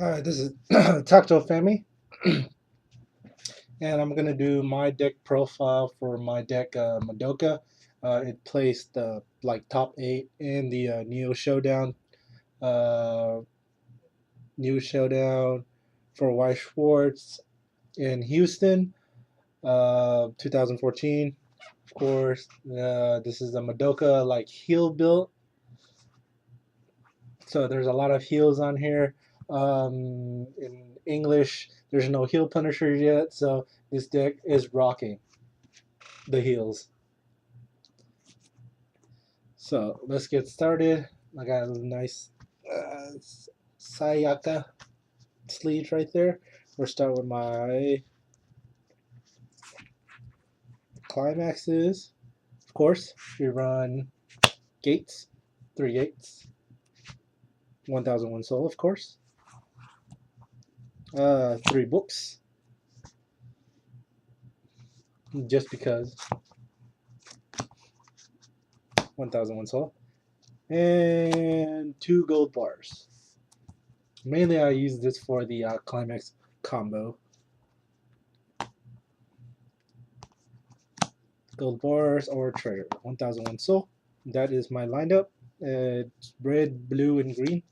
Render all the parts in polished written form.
Alright, this is Tactile Family, and I'm gonna do my deck profile for my deck Madoka. It placed like top 8 in the uh, Neo Showdown for Weiss Schwarz in Houston, 2014. Of course, this is the Madoka like heal build, so there's a lot of heals on here. In English, there's no heal punisher yet, so this deck is rocking the heals. So let's get started. I got a nice uh, Sayaka sleeves right there. We'll start with my climaxes. Of course, we run gates, 3 gates, 1001 soul, of course. 3 books, just because 1001 soul. And 2 gold bars. Mainly I use this for the climax combo. Gold bars or trigger. 1001 soul. That is my lineup. It's red, blue, and green.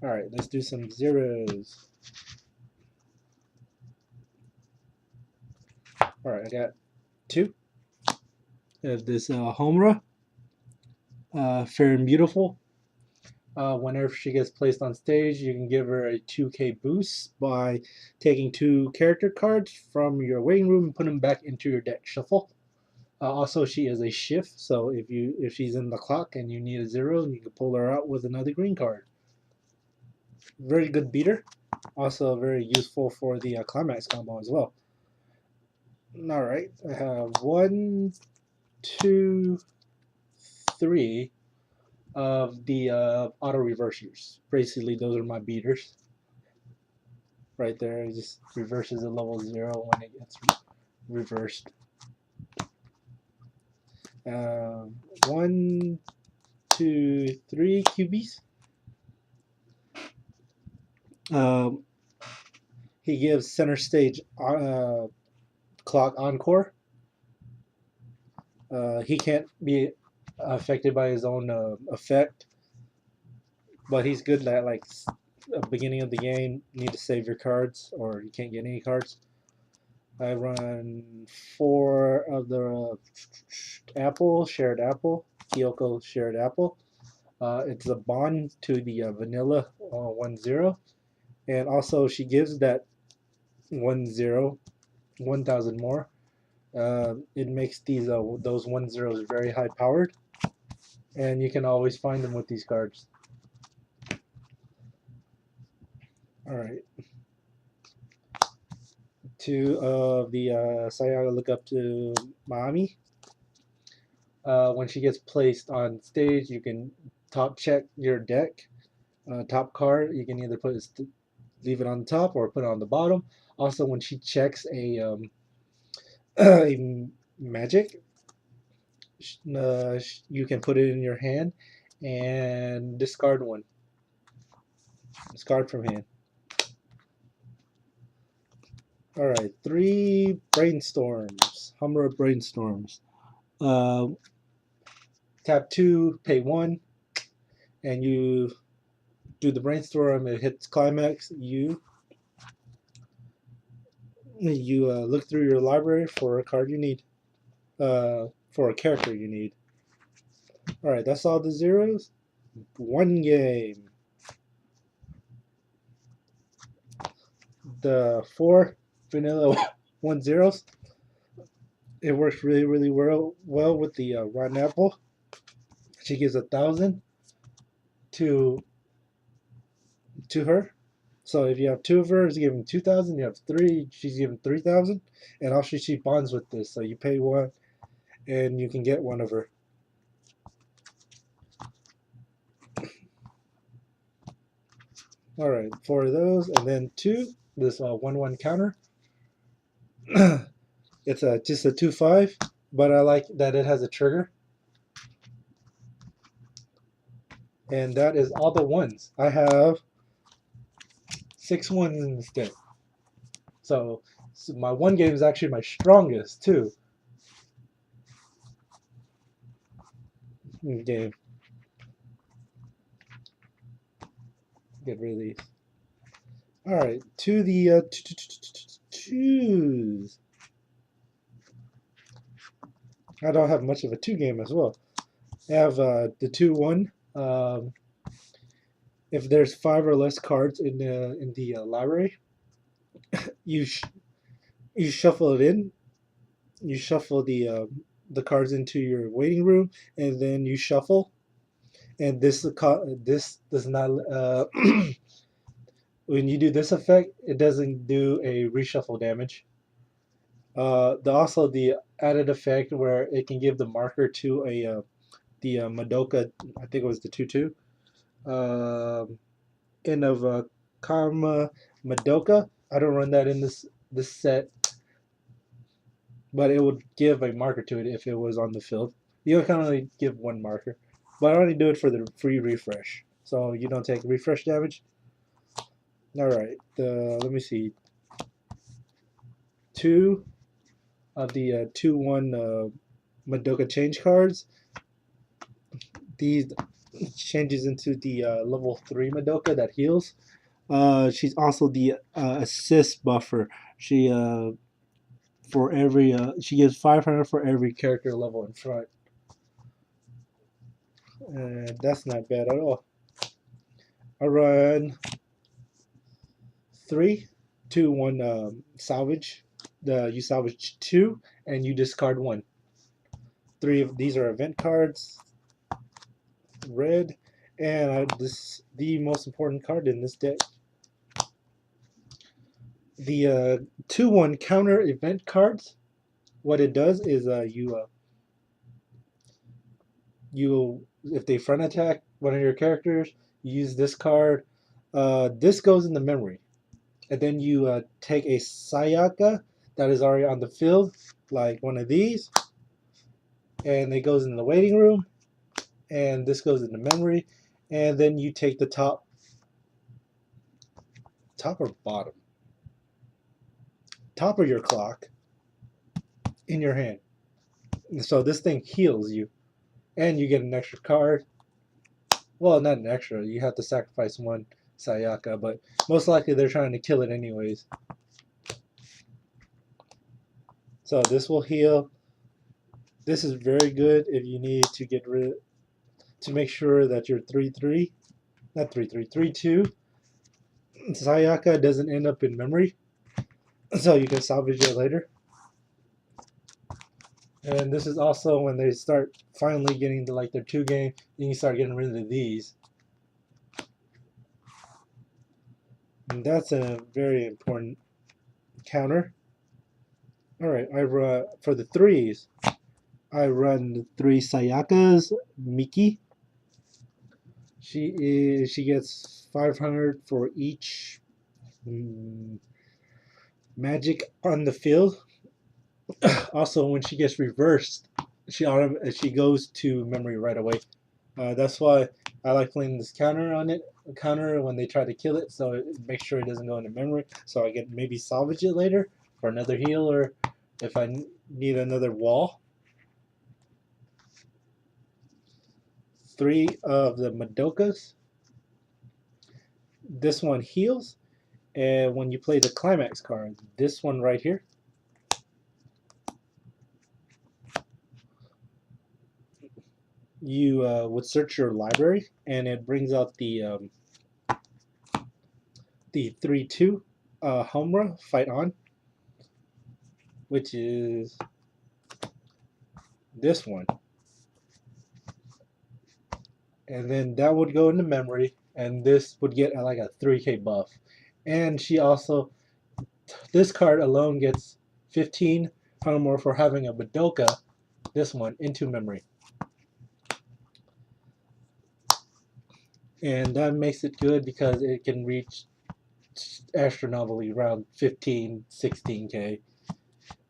Alright, let's do some zeros. Alright, I got 2 of this Homura. Fair and Beautiful. Whenever she gets placed on stage, you can give her a 2k boost by taking 2 character cards from your waiting room and put them back into your deck shuffle. Also, she is a shift, so if she's in the clock and you need a 0, you can pull her out with another green card. Very good beater. Also very useful for the climax combo as well. All right, I have 1, 2, 3 of the auto reversers. Basically, those are my beaters. Right there, it just reverses at level 0 when it gets reversed. 1, 2, 3 QBs. He gives center stage clock encore. He can't be affected by his own effect, but he's good at like beginning of the game. You need to save your cards, or you can't get any cards. I run 4 of the shared apple, Kyoko shared apple. It's a bond to the vanilla 1-0, and also she gives that 1-0 1,000 more. It makes these those 1-0s very high powered, and you can always find them with these cards. All right. 2 of the Sayaga look up to Mami. When she gets placed on stage, you can top check your deck. Top card, you can either leave it on the top or put it on the bottom. Also, when she checks a magic, you can put it in your hand and discard one. Discard from hand. All right, 3 brainstorms. Hummer brainstorms. Tap 2, pay 1, and you do the brainstorm. It hits climax. You look through your library for a card you need, for a character you need. All right, that's all the zeros. 1 game. The 4 vanilla 1-0s. It works really well with the rotten apple. She gives 1,000 to her. So if you have 2 of her, it's giving 2,000. You have 3, she's giving 3,000, and also she bonds with this. So you pay 1, and you can get 1 of her. All right, 4 of those, and then 2. This 1/1 counter. It's just a 2/5, but I like that it has a trigger. And that is all the ones. I have 6 ones in this deck. So my one game is actually my strongest too. Game. Get rid of these. All right, to the twos. I don't have much of a 2 game as well. I have the 2-1. If there's 5 or less cards in the library, you you shuffle it in. You shuffle the cards into your waiting room, and then you shuffle. And this does not when you do this effect, it doesn't do a reshuffle damage. Also the added effect where it can give the marker to the Madoka, I think it was the 2/2. End of Karma Madoka. I don't run that in this set, but it would give a marker to it if it was on the field. You can only give 1 marker, but I only do it for the free refresh, so you don't take refresh damage. All right, let me see. 2 of the 2/1 Madoka change cards. These changes into the level 3 Madoka that heals. She's also the assist buffer. She for every she gives 500 for every character level in front. And that's not bad at all. I run 3, 2, 1 salvage. You salvage 2 and you discard 1. 3 of these are event cards. Red, and this the most important card in this deck. The 2/1 counter event cards. What it does is you if they front attack one of your characters, you use this card. This goes in the memory, and then you take a Sayaka that is already on the field, like one of these, and it goes in the waiting room, and this goes in the memory, and then you take the top or bottom, top of your clock in your hand. So this thing heals you, and you get an extra card. Well, not an extra. You have to sacrifice 1 Sayaka, but most likely they're trying to kill it anyways. So this will heal. This is very good if you need to get rid to make sure that your 3/3, not 3/3, 3/2 Sayaka doesn't end up in memory, so you can salvage it later. And this is also when they start finally getting to like their 2 game, then you start getting rid of these. And that's a very important counter. All right, I run for the 3s. I run 3 Sayakas. Miki. She gets 500 for each magic on the field. Also, when she gets reversed, she goes to memory right away. That's why I like playing this counter on it. Counter when they try to kill it, so it makes sure it doesn't go into memory. So I can maybe salvage it later for another heal, or if I need another wall. 3 of the Madokas. This one heals, and when you play the climax card, this one right here, you would search your library, and it brings out the 3/2 Homura Fight On, which is this one. And then that would go into memory, and this would get like a 3k buff. And she also, this card alone gets 15 more for having a Madoka, this one, into memory. And that makes it good because it can reach astronomically around 15, 16k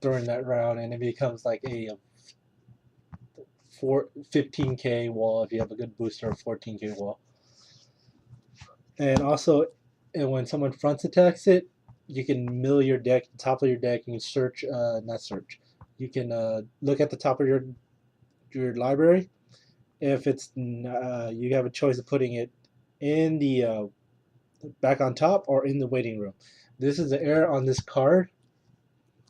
during that round, and it becomes like a 15k wall if you have a good booster, or 14k wall. And also and when someone fronts attacks it, you can mill your deck, top of your deck, and search, not search. You can look at the top of your library. If it's you have a choice of putting it in the back on top or in the waiting room. This is the error on this card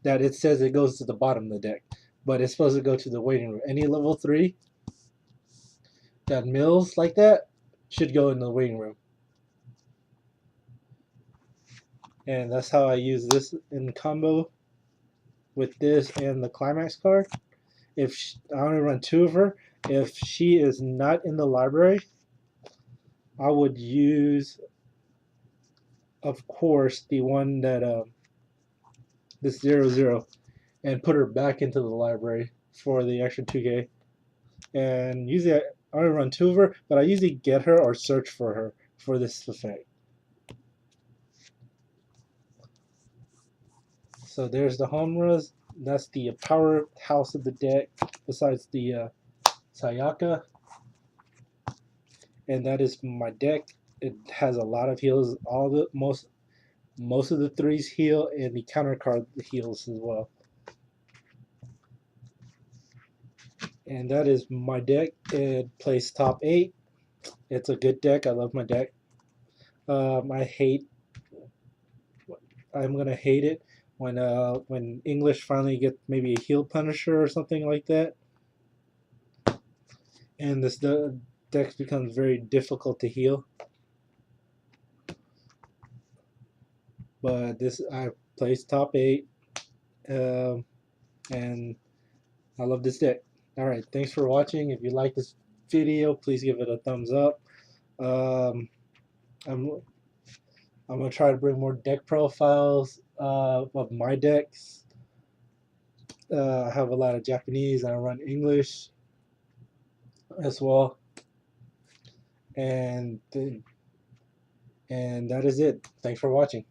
that it says it goes to the bottom of the deck, but it's supposed to go to the waiting room. Any level 3 that mills like that should go in the waiting room. And that's how I use this in combo with this and the climax card. If I only run 2 of her, if she is not in the library, I would use, of course, the one that this 0/0, and put her back into the library for the extra 2k. And usually I only run 2 of her, but I usually get her or search for her for this effect. So there's the Homras. That's the powerhouse of the deck, besides the Sayaka. And that is my deck. It has a lot of heals. Most of the 3s heal, and the counter card heals as well. And that is my deck. It plays top 8. It's a good deck. I love my deck. I'm gonna hate it when English finally get maybe a heal Punisher or something like that, and this deck becomes very difficult to heal. But this I place top 8, and I love this deck. All right, thanks for watching. If you like this video, please give it a thumbs up. I'm gonna try to bring more deck profiles of my decks. I have a lot of Japanese, and I run English as well. And that is it. Thanks for watching.